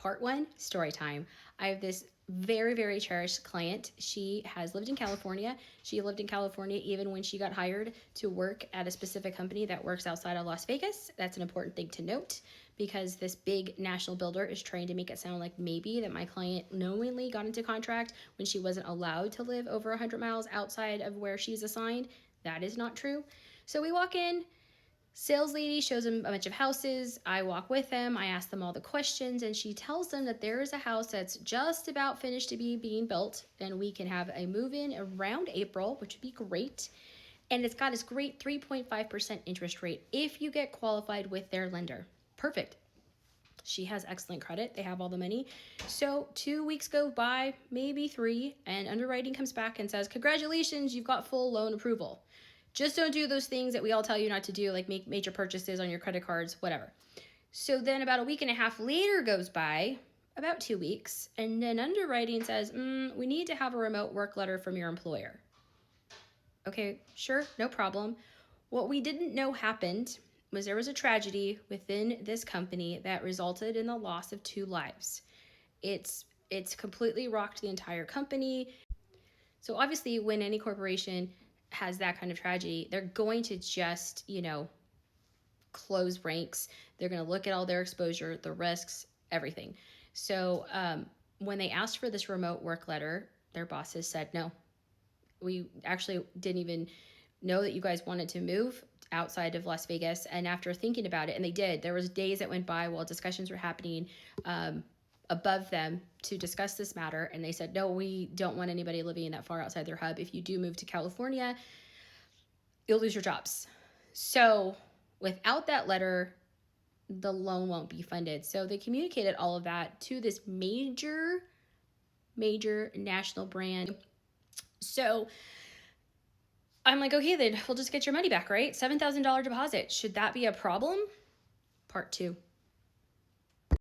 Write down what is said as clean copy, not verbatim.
Part one, story time. I have this very, very cherished client. She has lived in California. She lived in California even when she got hired to work at a specific company that works outside of Las Vegas. That's an important thing to note because this big national builder is trying to make it sound like maybe that my client knowingly got into contract when she wasn't allowed to live over 100 miles outside of where she's assigned. That is not true. So we walk in. Sales lady shows them a bunch of houses. I walk with them. I ask them all the questions, and she tells them that there is a house that's just about finished to be being built, and we can have a move-in around April, which would be great. And it's got this great 3.5% interest rate if you get qualified with their lender. Perfect. She has excellent credit. They have all the money. So 2 weeks go by, maybe 3, and underwriting comes back and says, congratulations, you've got full loan approval. Just don't do those things that we all tell you not to do, like make major purchases on your credit cards, whatever. So then about a week and a half later goes by, about 2 weeks, and then underwriting says, we need to have a remote work letter from your employer. Okay, sure, no problem. What we didn't know happened was there was a tragedy within this company that resulted in the loss of 2 lives. It's completely rocked the entire company. So obviously when any corporation has that kind of tragedy, they're going to just, close ranks. They're going to look at all their exposure, the risks, everything. So when they asked for this remote work letter, their bosses said, no, we actually didn't even know that you guys wanted to move outside of Las Vegas. And after thinking about it, and they did, there was days that went by while discussions were happening above them to discuss this matter, and they said, no, we don't want anybody living that far outside their hub. If you do move to California, you'll lose your jobs. So without that letter, the loan won't be funded. So they communicated all of that to this major national brand. So I'm like, okay, then we'll just get your money back, right? $7,000 deposit. Should that be a problem? Part two.